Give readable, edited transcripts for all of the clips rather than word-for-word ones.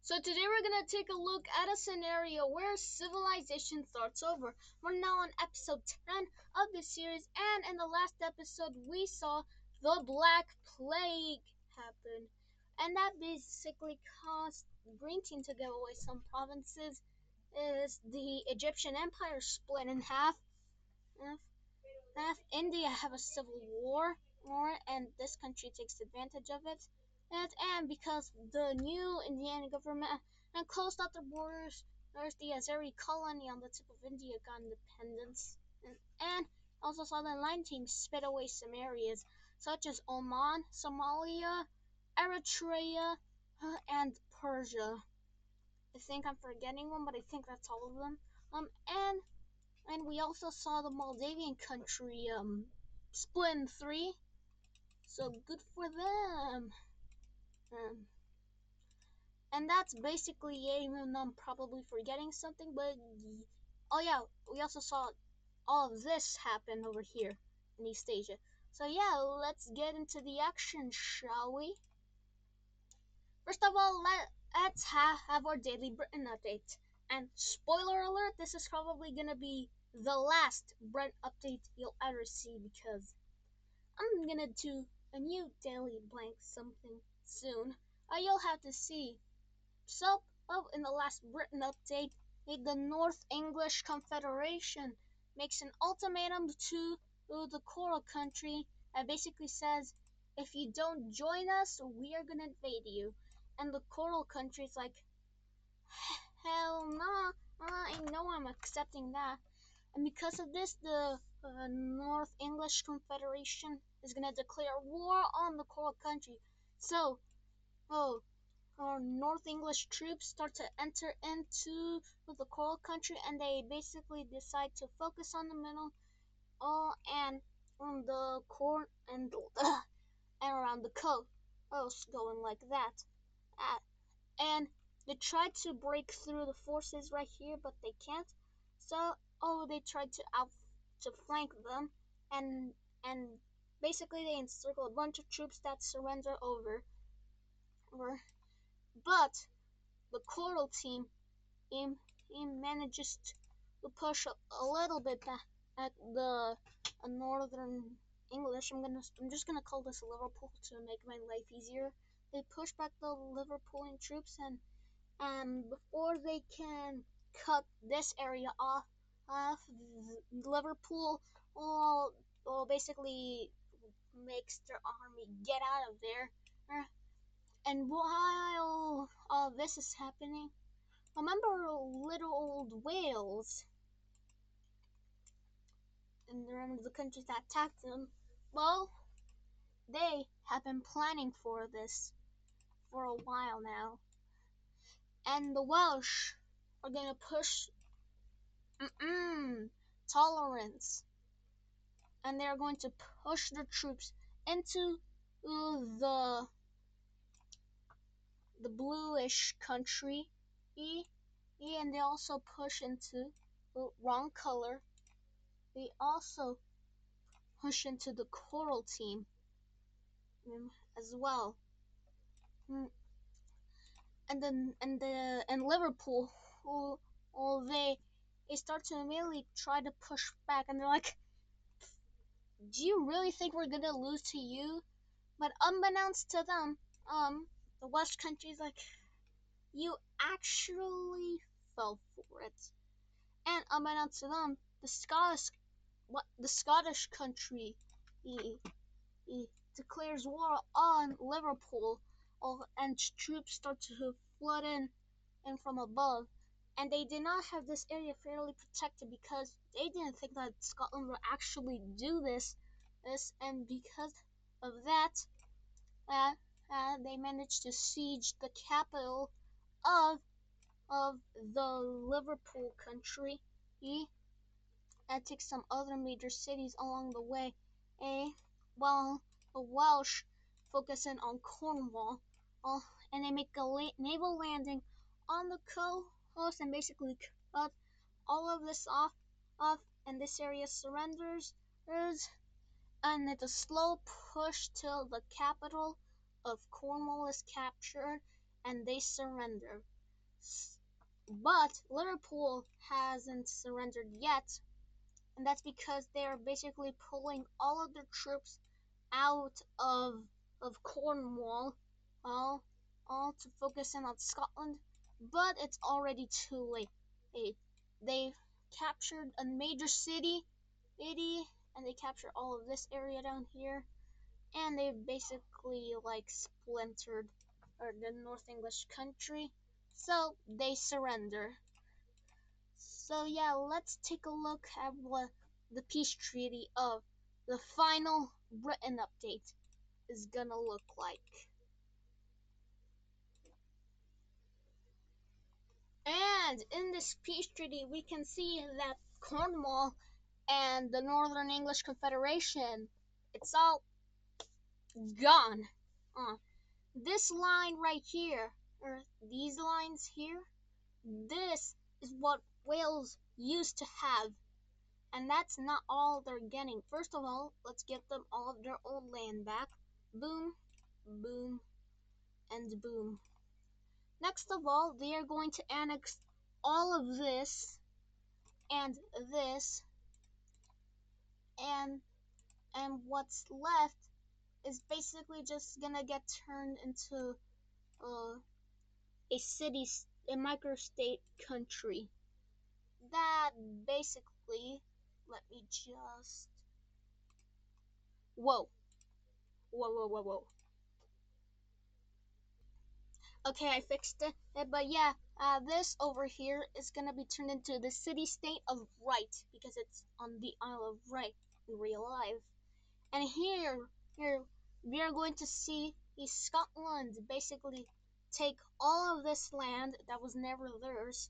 So today we're gonna take a look at a scenario where civilization starts over. We're now on episode 10 of the series, and in the last episode we saw the Black Plague happen. And that basically caused Green Team to give away some provinces. Is the Egyptian Empire split in half. India have a civil war, and this country takes advantage of it. And because the new Indian government and closed out the borders, there's the Azeri colony on the tip of India got independence. And also saw the line team spit away some areas, such as Oman, Somalia, Eritrea, and Persia. I think I'm forgetting one, but I think that's all of them. And we also saw the Moldavian country split in three, so good for them. Um, and that's basically it, even though I'm probably forgetting something. But oh yeah, we also saw all of this happen over here in East Asia. So yeah, let's get into the action, shall we? First of all, let's have our daily Britain update. And spoiler alert, this is probably gonna be the last Britain update you'll ever see because I'm gonna do a new daily blank something soon. You'll have to see. So, in the last Britain update, the North English Confederation makes an ultimatum to the Coral Country that basically says, if you don't join us, we are gonna invade you. And the Coral Country's like, hell nah, I know I'm accepting that. And because of this, the North English Confederation is going to declare war on the Coral Country. So, oh, our North English troops start to enter into the Coral Country, and they basically decide to focus on the middle, and on the core and and around the coast, going like that. Uh, and they tried to break through the forces right here, but they can't. So, they tried to flank them, and and basically they encircle a bunch of troops that surrender over. But the Coral team manages to push a little bit back at the northern English. I'm just gonna call this Liverpool to make my life easier. They push back the Liverpoolian troops, and before they can cut this area off, Liverpool will basically makes their army get out of there. And while all this is happening, remember little old Wales and remember the countries that attacked them? Well, they have been planning for this for a while now, and the Welsh are gonna push tolerance, and they're going to push their troops into the bluish country, and they also push into the wrong color. They also push into the coral team as well. Mm, and Liverpool, they start to immediately try to push back, and they're like, "Do you really think we're gonna lose to you?" But unbeknownst to them, the Welsh country's like, "You actually fell for it." And unbeknownst to them, the Scottish country, he declares war on Liverpool, and troops start to flood in from above. And they did not have this area fairly protected because they didn't think that Scotland would actually do this, and because of that, uh, they managed to siege the capital of the Liverpool country, and take some other major cities along the way, while the Welsh focusing on Cornwall, and they make a naval landing on the coast and basically cut all of this off, and this area surrenders, and it's a slow push till the capital of Cornwall is captured, and they surrender. But Liverpool hasn't surrendered yet, and that's because they're basically pulling all of their troops out of Cornwall, all all to focus in on Scotland. But it's already too late. They've captured a major city, and they captured all of this area down here, and they basically like splintered the North English country, so they surrender. So yeah, let's take a look at what the peace treaty of the final Britain update is gonna look like. And in this peace treaty, we can see that Cornwall and the Northern English Confederation, it's all gone. This line right here, or these lines here, this is what Wales used to have, and that's not all they're getting. First of all, let's get them all of their old land back. Boom, boom, and boom. Next of all, they are going to annex all of this and this, and what's left is basically just gonna get turned into uh, a city, a microstate country. That basically, let me just, whoa, whoa, whoa, whoa, whoa. Okay, I fixed it. But yeah, this over here is gonna be turned into the city-state of Wight because it's on the Isle of Wight in real life. And here we are going to see Scotland basically take all of this land that was never theirs,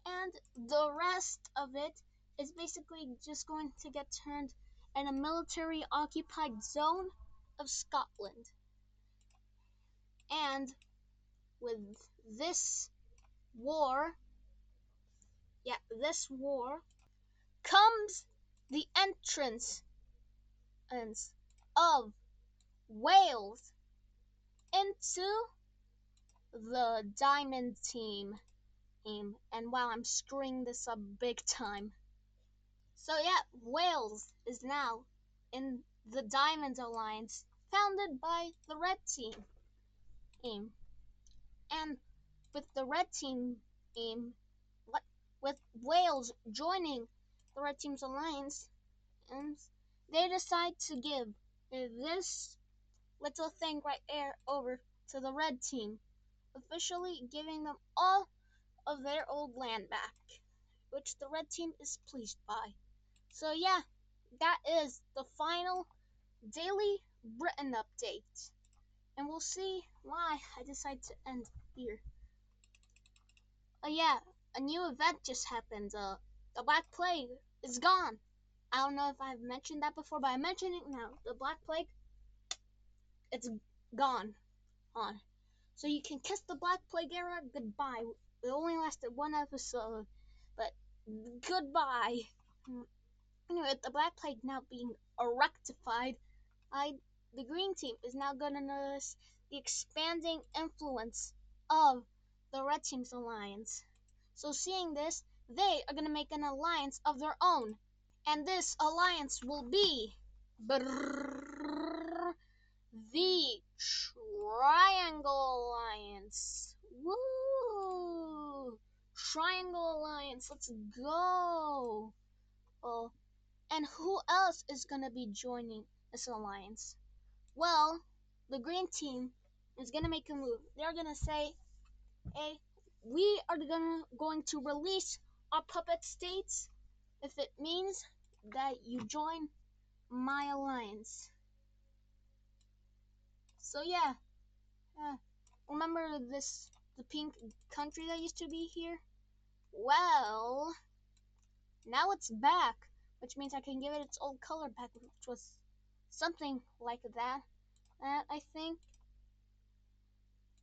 and the rest of it is basically just going to get turned in a military occupied zone of Scotland. And with this war, this war comes the entrance of Wales into the Diamond Team. And wow, I'm screwing this up big time. So yeah, Wales is now in the Diamond Alliance, founded by the Red Team. And with the Red Team, with Wales joining the Red Team's alliance, and they decide to give this little thing right there over to the Red Team, officially giving them all of their old land back, which the Red Team is pleased by. So yeah, that is the final daily Britain update, and we'll see why I decide to end here. Oh yeah, a new event just happened. The Black Plague is gone. I don't know if I've mentioned that before, but I mention it now. The Black Plague, it's gone. On. So you can kiss the Black Plague era goodbye. It only lasted one episode, but goodbye. Anyway, with the Black Plague now being rectified, the Green Team is now going to notice the expanding influence of the Red Team's alliance. So seeing this, they are going to make an alliance of their own. And this alliance will be the Triangle Alliance. Woo! Triangle Alliance, let's go! Oh, and who else is going to be joining this alliance? Well, the Green Team is going to make a move. They're going to say, hey, we are going to release our puppet states if it means that you join my alliance. So yeah, remember the pink country that used to be here? Well, now it's back, which means I can give it its old color back, which was something like that, I think.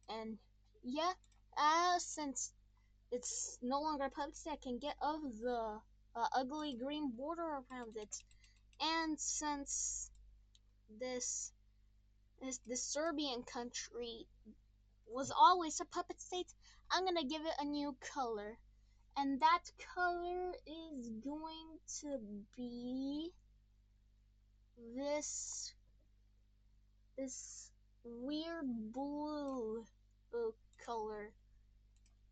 And yeah, since it's no longer a puppet state, I can get of the ugly green border around it. And since this Serbian country was always a puppet state, I'm gonna give it a new color. And that color is going to be this this weird blue color.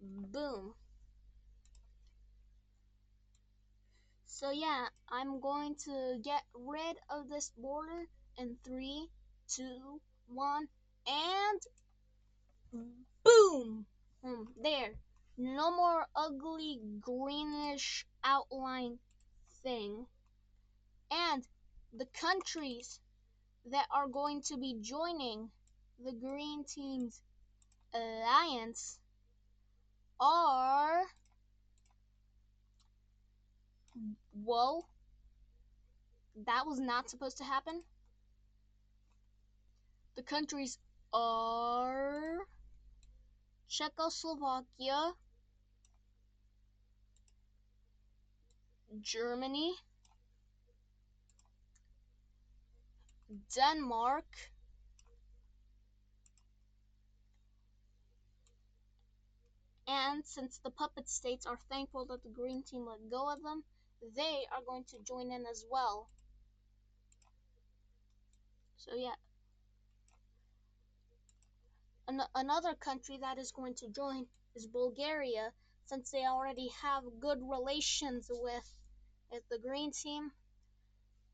Boom. So yeah, I'm going to get rid of this border in 3, 2, 1, and boom! There. No more ugly greenish outline thing. And the countries that are going to be joining the Green Team's alliance are. Whoa, that was not supposed to happen. The countries are Czechoslovakia, Germany, Denmark, and since the puppet states are thankful that the Green Team let go of them, they are going to join in as well. So yeah, another country that is going to join is Bulgaria, since they already have good relations with the Green Team.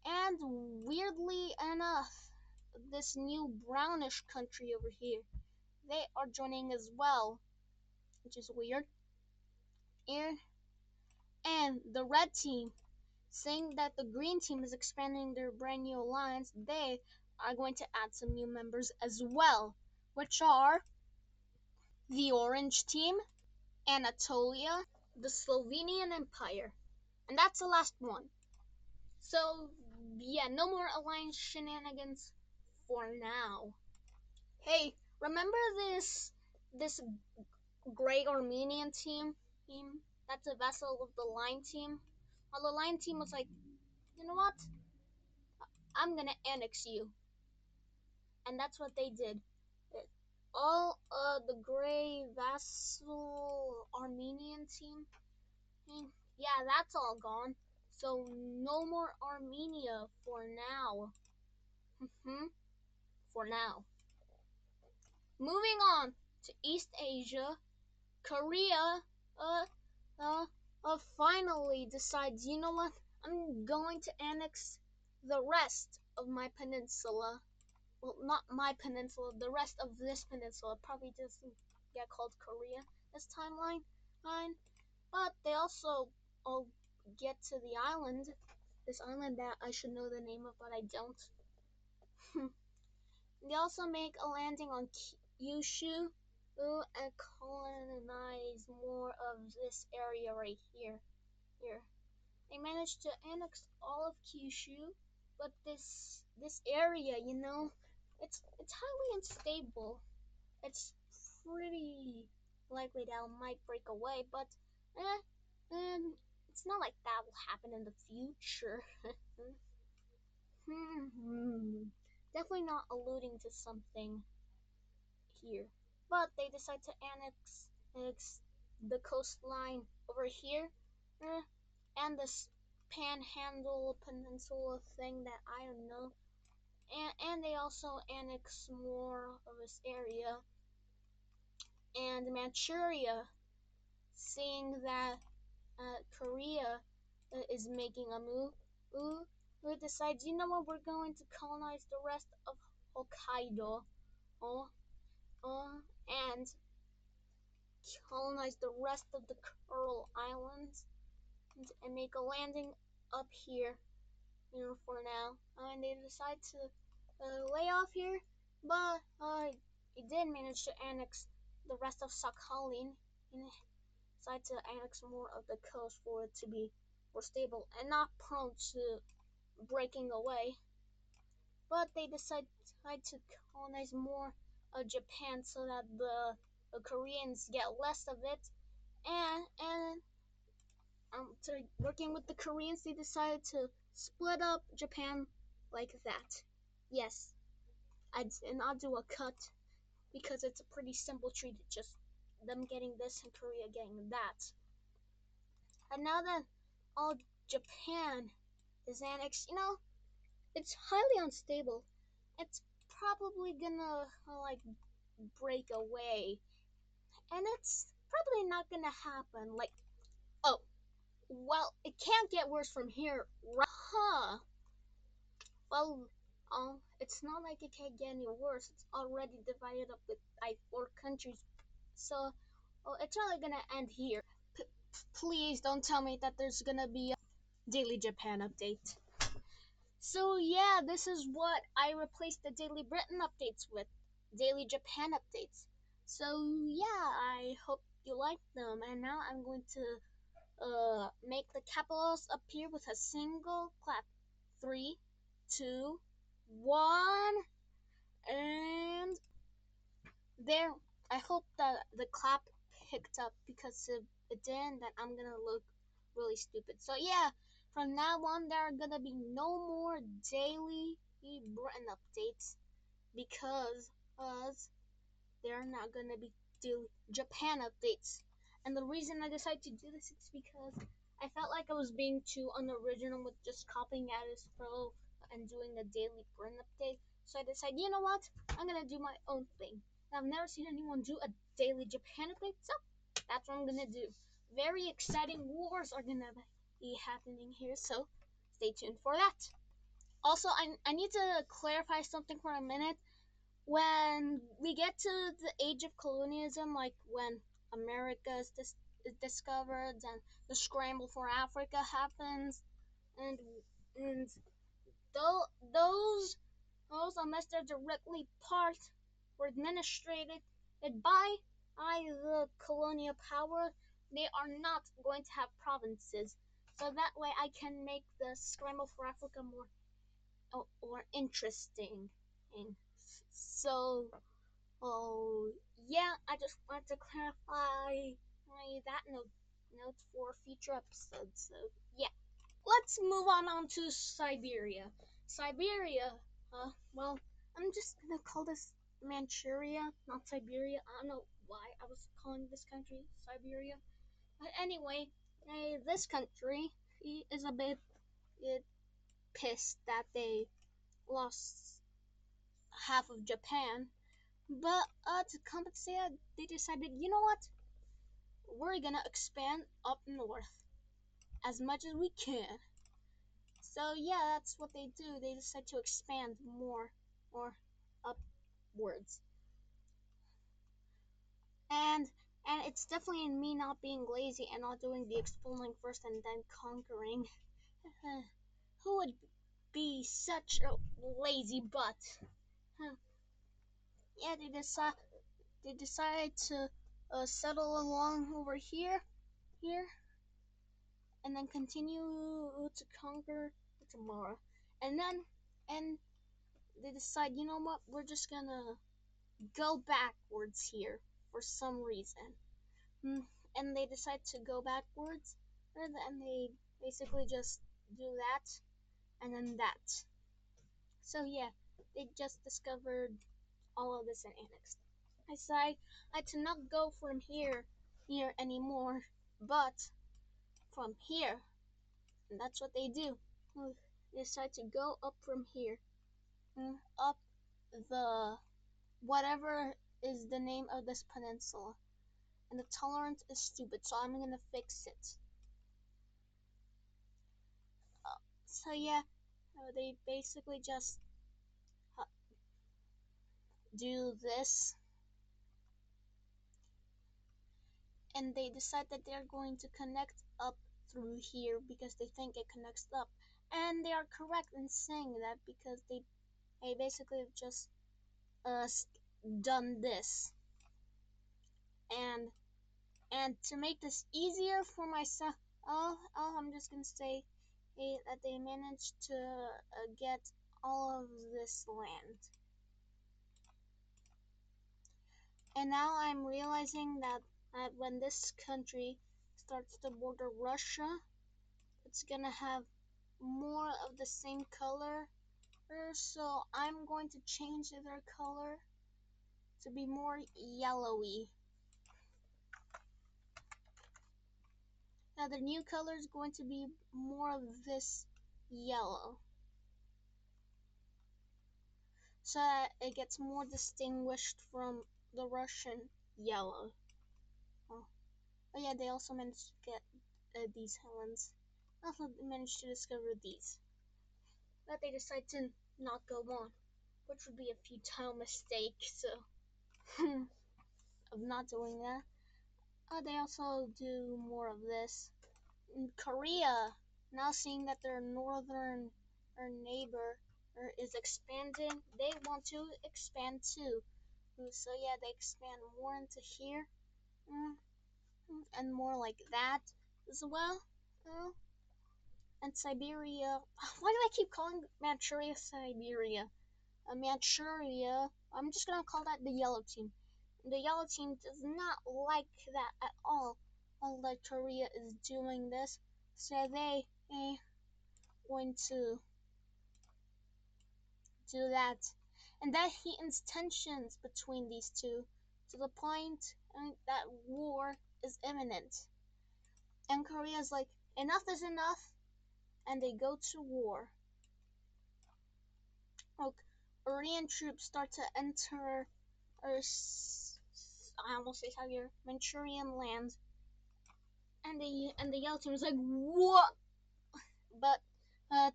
And weirdly enough, this new brownish country over here, they are joining as well, which is weird. And the red team, saying that the green team is expanding their brand new alliance, they are going to add some new members as well, which are the orange team, Anatolia, the Slovenian Empire, and that's the last one. So yeah, no more alliance shenanigans for now. Hey, remember this gray Armenian team? That's a vessel of the Line team. Well, the Line team was like, you know what? I'm gonna annex you, and that's what they did. All the gray vassal Armenian team, yeah, that's all gone. So no more Armenia for now. For now. Moving on to East Asia, Korea uh finally decides, you know what? I'm going to annex the rest of my peninsula. Well, not my peninsula, the rest of this peninsula. Probably doesn't get called Korea this timeline. But they also get to the island. This island that I should know the name of, but I don't. They also make a landing on Kyushu and colonize more of this area right here. They managed to annex all of Kyushu, but this area, it's highly unstable. It's pretty likely that it might break away, but it's not like that will happen in the future. Definitely not alluding to something here. But they decide to annex the coastline over here, and this panhandle peninsula thing that I don't know. And they also annex more of this area. And Manchuria, seeing that Korea is making a move, we decide, you know what, we're going to colonize the rest of Hokkaido, and colonize the rest of the Kuril Islands, and make a landing up here, for now. And they decide to lay off here, but it did manage to annex the rest of Sakhalin, and decide to annex more of the coast for it to be more stable and not prone to breaking away. But they decide to colonize more of Japan so that the Koreans get less of it, and working with the Koreans, they decided to split up Japan like that. Yes, I did not do a cut. because it's a pretty simple treaty, just them getting this and Korea getting that. And now that all Japan is annexed, it's highly unstable. It's probably gonna like break away, and it's probably not gonna happen. Like, oh, well, it can't get worse from here, right? Huh? Well, it's not like it can't get any worse. It's already divided up with like 4 countries, so it's only gonna end here. P- Please don't tell me that there's gonna be a Daily Japan update. So yeah, this is what I replaced the Daily Britain updates with. Daily Japan updates. So yeah, I hope you like them. And now I'm going to make the capitals appear with a single clap. 3, 2, 1, and there. I hope that the clap picked up, because if it didn't, then I'm gonna look really stupid. So yeah, from now on there are gonna be no more daily Britain updates, because they're not gonna be do Japan updates. And the reason I decided to do this is because I felt like I was being too unoriginal with just copying Alice Pro and doing a daily Britain update. So I decided, you know what? I'm gonna do my own thing. I've never seen anyone do a daily Japan update, so that's what I'm gonna do. Very exciting wars are gonna be happening here, so stay tuned for that. Also, I need to clarify something for a minute. When we get to the age of colonialism, like when America is discovered and the scramble for Africa happens, and and though those unless they're directly part or administrated by the colonial power, they are not going to have provinces. So that way, I can make the scramble for Africa more interesting. And so, oh yeah, I just wanted to clarify that note for future episodes. So yeah, let's move on to Siberia. Siberia, well, I'm just gonna call this Manchuria, not Siberia. I don't know why I was calling this country Siberia, but anyway, this country is a bit pissed that they lost half of Japan. But to compensate, they decided, you know what? We're gonna expand up north as much as we can. So yeah, that's what they do. They decide to expand more upwards. And and it's definitely me not being lazy and not doing the exploring first and then conquering. Who would be such a lazy butt? Yeah, they decide to settle along over here, and then continue to conquer tomorrow. And then and they decide, you know what, we're just gonna go backwards here for some reason. Mm, And they decide to go backwards, and they basically just do that and then that. So yeah, they just discovered all of this and annexed. I decide to not go from here anymore, but from here. And that's what they do. They decide to go up from here, up the whatever is the name of this peninsula. And the tolerance is stupid, so I'm gonna fix it. So yeah, they basically just uh, do this, and they decide that they're going to connect up through here because they think it connects up. And they are correct in saying that, because they basically have just uh, done this. And to make this easier for myself, I'm just gonna say that they managed to get all of this land. And now I'm realizing that when this country starts to border Russia, it's gonna have more of the same color. So I'm going to change their color to be more yellowy. Now the new color is going to be more of this yellow, so that it gets more distinguished from the Russian yellow. Oh, oh yeah, they also managed to get these Helens. Also managed to discover these, but they decide to not go on, which would be a futile mistake. So of not doing that. They also do more of this. In Korea, now seeing that their northern neighbor is expanding, they want to expand too. So yeah, they expand more into here, and more like that as well. And Siberia. Why do I keep calling Manchuria Siberia? Manchuria. I'm just gonna call that the yellow team. The yellow team does not like that at all. All that Korea is doing this, so they going to do that, and that heatens tensions between these two to the point that war is imminent. And Korea's like, enough is enough, and they go to war. Oh, Korean troops start to enter, I almost say Siberia, Manchurian land, and the yellow team is like, what? But uh,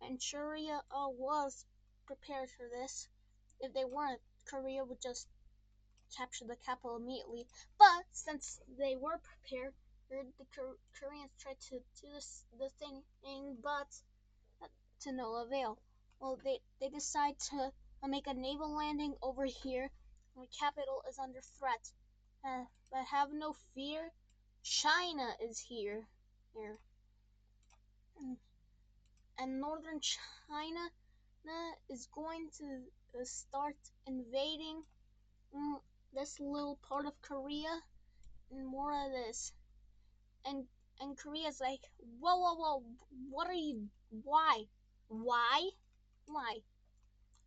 Manchuria was prepared for this. If they weren't, Korea would just capture the capital immediately. But since they were prepared, the Koreans tried to do the thing, but to no avail. Well, they decide to make a naval landing over here. The capital is under threat. But have no fear, China is here. Here. And northern China is going to start invading this little part of Korea, and more of this. And Korea's like, whoa, whoa, whoa, what are you? Why, why, why?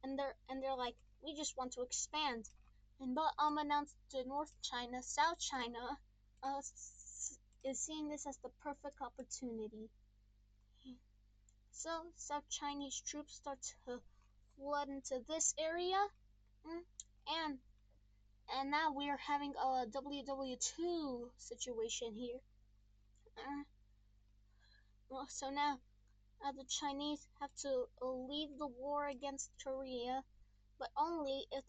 And they're like, we just want to expand. And but unbeknownst to North China, South China is seeing this as the perfect opportunity. So South Chinese troops start to flood into this area, and now we are having a WW2 situation here. Well, so now the Chinese have to leave the war against Korea, but only if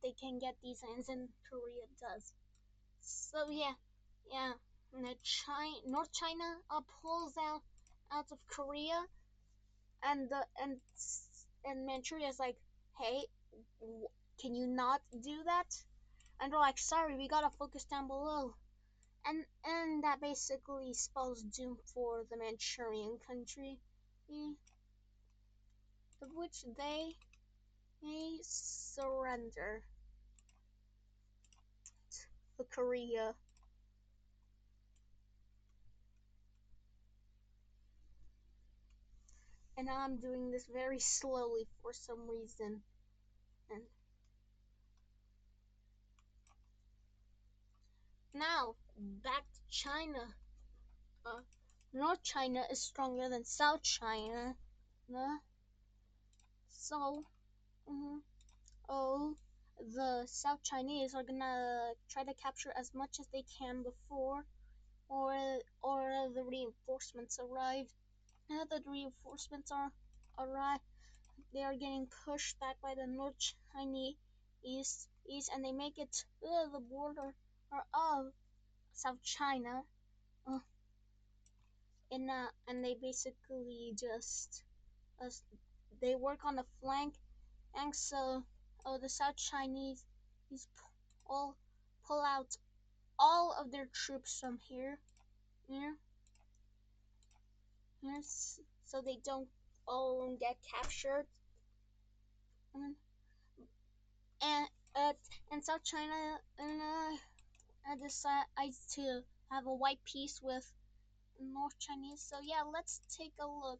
they can get these lands, and Korea does. So yeah, and North China pulls out of Korea, and Manchuria is like, hey, can you not do that? And they're like, sorry, we gotta focus down below. And that basically spells doom for the Manchurian country, of which they surrender to Korea. And I'm doing this very slowly for some reason. And now back to China. Uh, North China is stronger than South China. Uh, so, mm-hmm, oh, the South Chinese are gonna try to capture as much as they can before, or the reinforcements arrive. Now that the reinforcements are arrived, they are getting pushed back by the North Chinese east, and they make it to the border of South China, uh, and they basically just uh, they work on the flank, and so the South Chinese pull pull out all of their troops from here, here, so they don't all get captured. And and uh, and South China decides to have a white peace with North Chinese. So yeah, let's take a look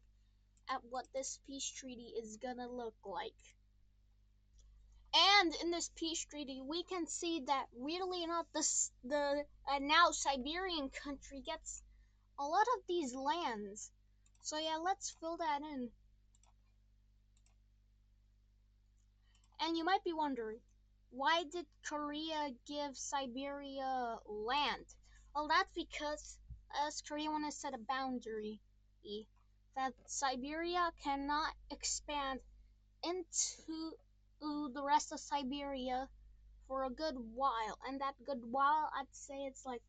at what this peace treaty is gonna look like. And in this peace treaty, we can see that weirdly enough, the now Siberian country gets a lot of these lands. So yeah, let's fill that in. And you might be wondering, why did Korea give Siberia land? Well, that's because as Korea wanted to set a boundary that Siberia cannot expand into the rest of Siberia for a good while. And that good while, I'd say it's like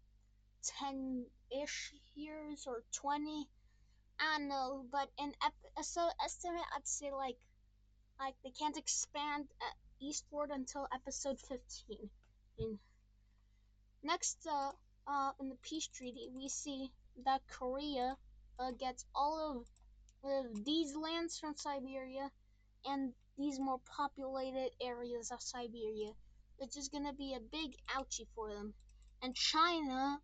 10-ish years or 20. I don't know, but in episode estimate, I'd say like they can't expand eastward until episode 15. And next, in the peace treaty, we see that Korea gets all of these lands from Siberia and these more populated areas of Siberia, which is gonna be a big ouchie for them. And China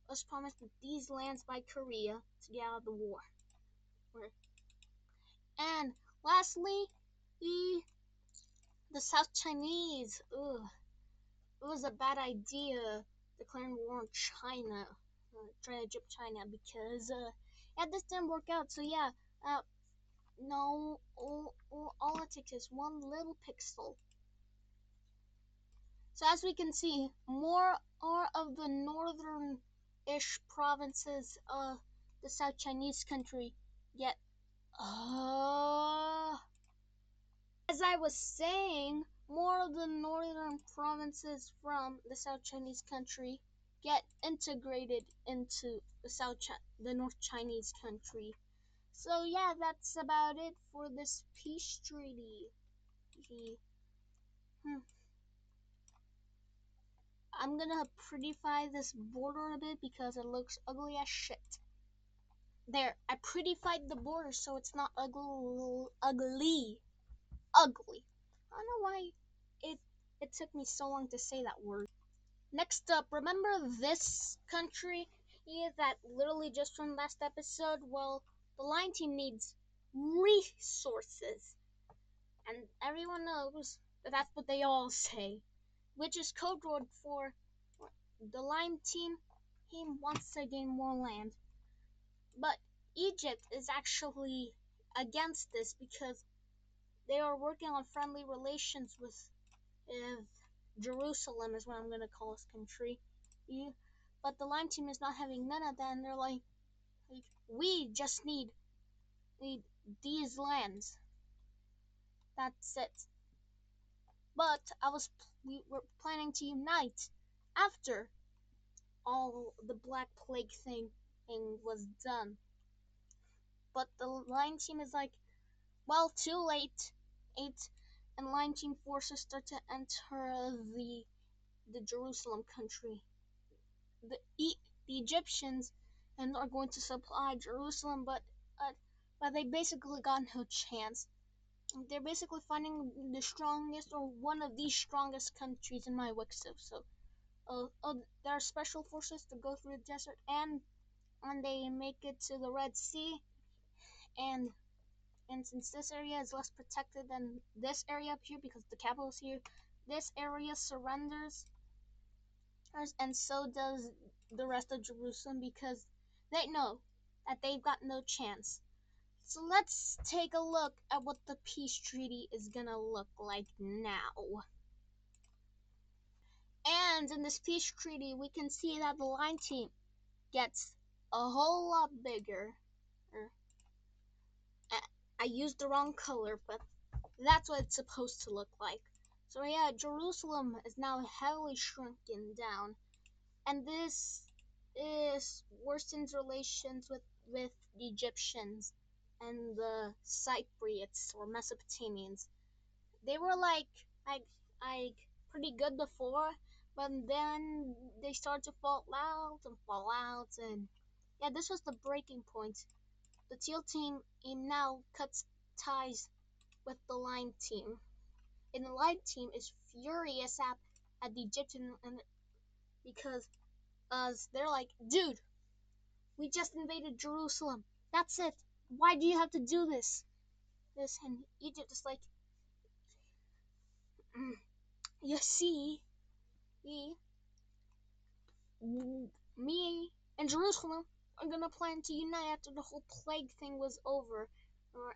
was promised these lands by Korea to get out of the war. And lastly, the the South Chinese. Ugh, it was a bad idea declaring war on China, trying to jump China because yeah, this didn't work out. So yeah, no, all it takes is one little pixel. So as we can see, more of the northern-ish provinces of the South Chinese country get. As I was saying, more of the northern provinces from the South Chinese country get integrated into the North Chinese country. So yeah, that's about it for this peace treaty. Hmm. I'm gonna prettify this border a bit because it looks ugly as shit. There, I prettified the border so it's not ugly. Ugly. I don't know why it it took me so long to say that word. Next up, remember this country that literally just from last episode? Well, the Lion Team needs resources. And everyone knows that that's what they all say, which is code word for the Lion Team. He wants to gain more land. But Egypt is actually against this because they are working on friendly relations with Jerusalem is what I'm gonna call this country. Yeah. But the Lime Team is not having none of that, and they're like we just need these lands. That's it. But we were planning to unite after all the Black Plague thing was done. But the Lime Team is like, well, too late. And Lime Team forces start to enter the Jerusalem country. The the Egyptians and are going to supply Jerusalem, but they basically got no chance. They're basically finding the strongest or one of the strongest countries in my Wixif. So, there are special forces to go through the desert, and they make it to the Red Sea, and since this area is less protected than this area up here because the capital is here, this area surrenders, and so does the rest of Jerusalem because they know that they've got no chance. So let's take a look at what the peace treaty is gonna look like now. And in this peace treaty, we can see that the Lion Team gets a whole lot bigger. I used the wrong color, but that's what it's supposed to look like. So yeah, Jerusalem is now heavily shrunken down, and this worsens relations with the Egyptians and the Cypriots or Mesopotamians. They were like pretty good before, but then they started to fall out, and yeah, this was the breaking point. The Teal Team now cuts ties with the Lion Team, and the Lion Team is furious at the Egyptian because they're like, dude, we just invaded Jerusalem. That's it. Why do you have to do this? And Egypt is like, Mm, You see, me, me and Jerusalem are gonna plan to unite after the whole plague thing was over,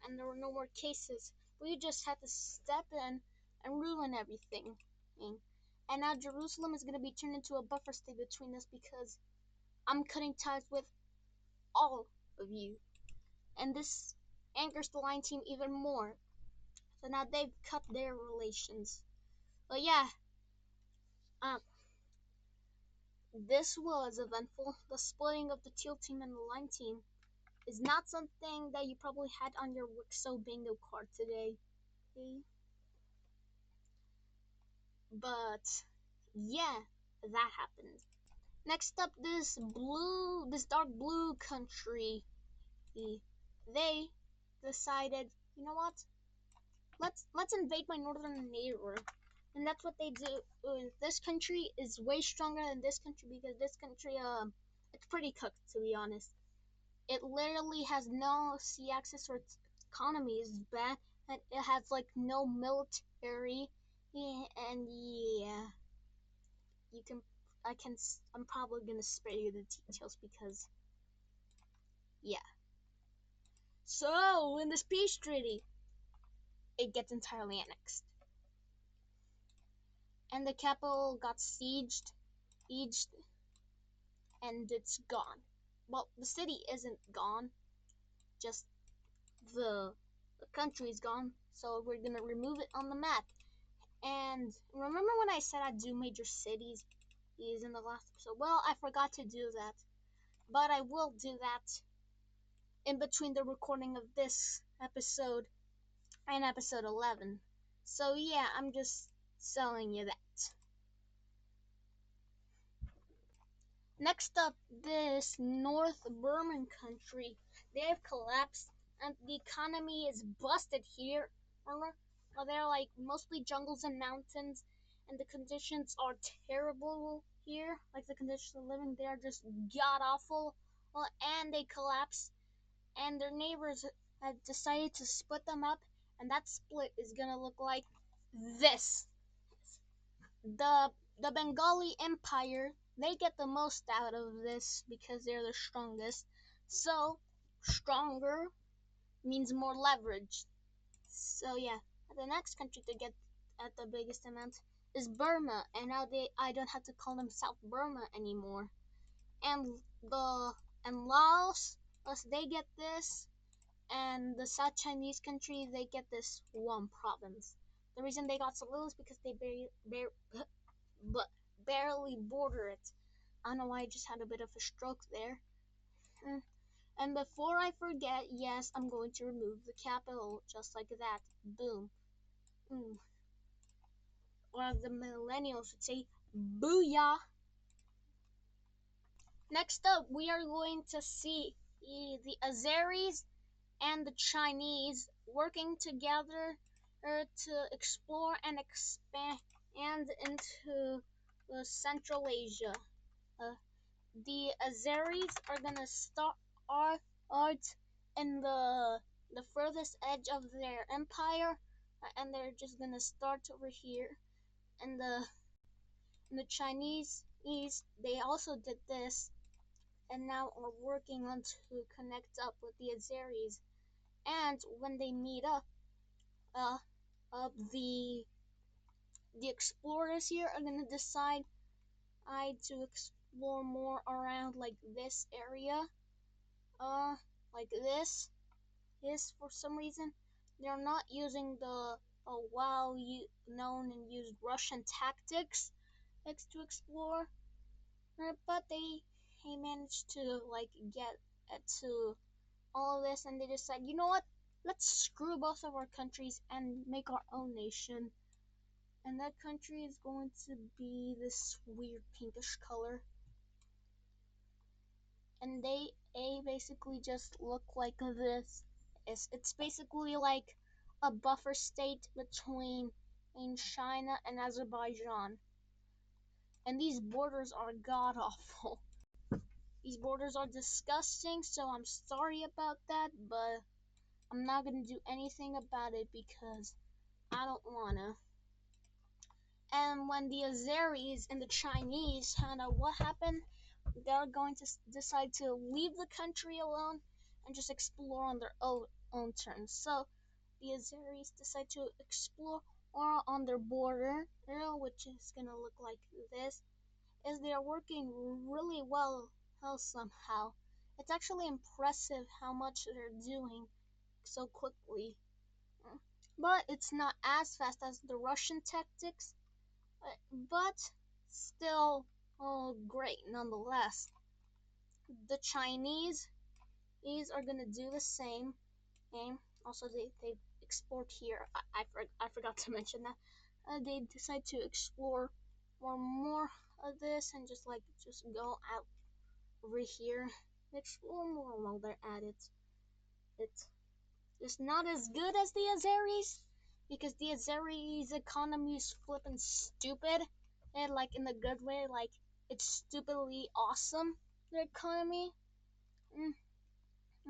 and there were no more cases. We just had to step in and ruin everything. And now Jerusalem is gonna be turned into a buffer state between us because I'm cutting ties with all of you. And this angers the Lion team even more. So now they've cut their relations. But yeah, um, this was eventful. The splitting of the teal team and the lime team is not something that you probably had on your Wixo bingo card today. Okay? But yeah, that happened. Next up, this dark blue country. They decided, you know what? Let's invade my northern neighbor, and that's what they do. This country is way stronger than this country because this country, it's pretty cooked to be honest. It literally has no sea access, or its economy is bad, and it has like no military. Yeah, and yeah, you can, I'm probably gonna spare you the details because yeah. So in this peace treaty, it gets entirely annexed, and the capital got sieged, and it's gone. Well, the city isn't gone, just the the country is gone. So we're gonna remove it on the map. And remember when I said I'd do major cities is in the last episode? Well, I forgot to do that, but I will do that in between the recording of this episode and episode 11. So yeah, I'm just telling you that. Next up, this North Burman country. They have collapsed and the economy is busted here. Remember? Well, they're like mostly jungles and mountains, and the conditions are terrible here. Like the conditions of living there are just god awful. Well, and they collapse, and their neighbors have decided to split them up, and that split is gonna look like this. The Bengali Empire, they get the most out of this because they're the strongest. So stronger means more leverage. So yeah, the next country to get at the biggest amount is Burma, and now I don't have to call them South Burma anymore. And the and Laos, they get this, and the South Chinese country they get this one province. The reason they got so little is because they but barely border it. I don't know why I just had a bit of a stroke there. Mm. And before I forget, yes, I'm going to remove the capital just like that. Boom. Mm. Or the millennials would say, booyah. Next up, we are going to see the Azeris and the Chinese working together to explore and expand into Central Asia. Uh, the Azeris are gonna start art in the furthest edge of their empire, and they're just gonna start over here. And the Chinese East, they also did this, and now are working on to connect up with the Azeris. And when they meet up, uh, the explorers here are gonna decide to explore more around like this area, uh, like this for some reason. They're not using the known and used Russian tactics to explore, but they managed to like get to all of this, and they decide, you know what? Let's screw both of our countries and make our own nation. And that country is going to be this weird pinkish color. And they basically just look like this. It's basically like a buffer state between in China and Azerbaijan. And these borders are god awful. These borders are disgusting, so I'm sorry about that, but I'm not gonna do anything about it because I don't wanna. And when the Azeris and the Chinese found out what happened, they're going to decide to leave the country alone and just explore on their own terms. So the Azeris decide to explore on their border, which is gonna look like this, is they are working really well somehow. It's actually impressive how much they're doing so quickly. But it's not as fast as the Russian tactics, but still great nonetheless. The Chinese these are gonna do the same. And also they export here. I forgot to mention that. They decide to explore more of this and just go out over here, explore more while they're at it. It's just not as good as the Azeris because the Azeris economy is flipping stupid, and like in the good way, like it's stupidly awesome. Their economy. Mm,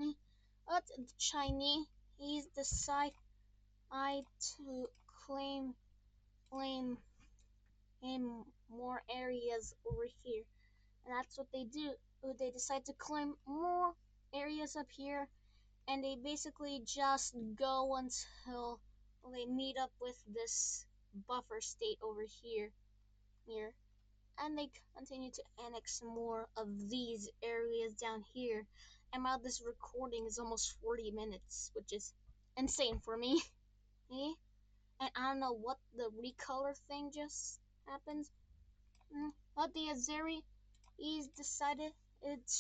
mm. But the Chinese decide to claim claim claim more areas over here, and that's what they do. They decide to claim more areas up here, and they basically just go until they meet up with this buffer state over here, and they continue to annex more of these areas down here. And now this recording is almost 40 minutes, which is insane for me. Eh? And I don't know what the recolor thing just happened. But the Azeri is decided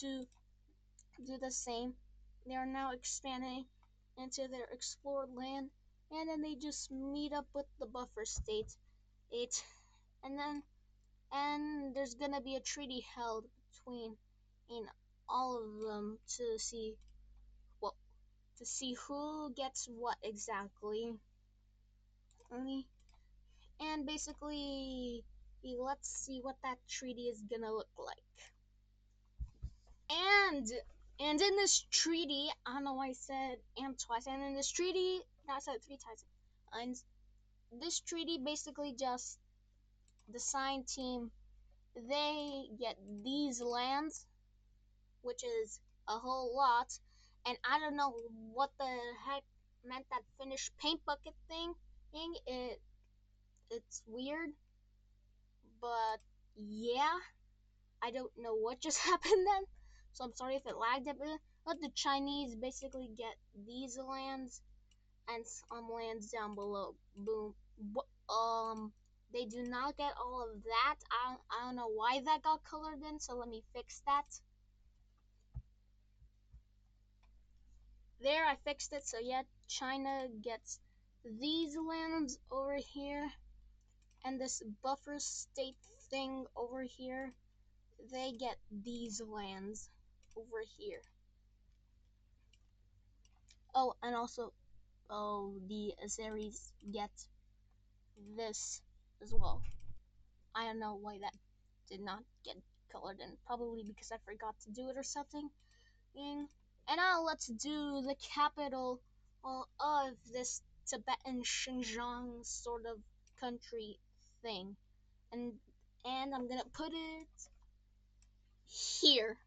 to do the same. They are now expanding into their explored land, and then they just meet up with the buffer state. And then and there's gonna be a treaty held between in all of them what to see who gets what exactly. And basically, let's see what that treaty is gonna look like. And and in this treaty, I don't know why I said and twice. And in this treaty, no, I said it 3 times. And this treaty basically just the signed team, they get these lands, which is a whole lot. And I don't know what the heck meant that Finnish paint bucket thing. It's weird, but yeah, I don't know what just happened then. So I'm sorry if it lagged a bit. But the Chinese basically get these lands and some lands down below. Boom. They do not get all of that. I don't know why that got colored in. So let me fix that. There, I fixed it. So yeah, China gets these lands over here, and this buffer state thing over here. They get these lands over here. Oh, and also, the Azeris get this as well. I don't know why that did not get colored in. Probably because I forgot to do it or something. And now let's do the capital of this Tibetan Xinjiang sort of country thing. And I'm gonna put it here.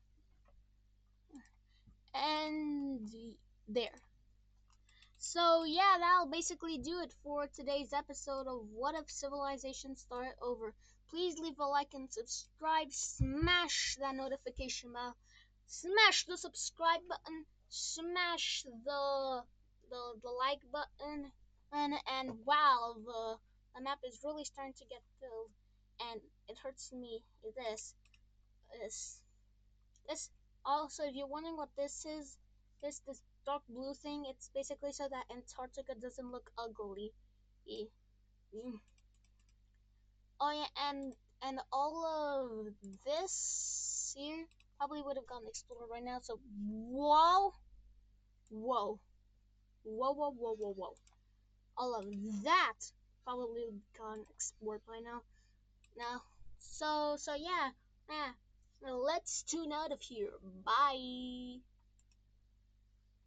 And there. So yeah, that'll basically do it for today's episode of What If Civilization Started Over. Please leave a like and subscribe. Smash that notification bell. Smash the subscribe button. Smash the like button. And wow, the map is really starting to get filled. And it hurts me. This this also, if you're wondering what this is, this dark blue thing, it's basically so that Antarctica doesn't look ugly. Mm. Oh yeah, and all of this here probably would have gone explored right now. So whoa, whoa, whoa. All of that probably would have gone explored by now. Now, so yeah, yeah. Let's tune out of here. Bye.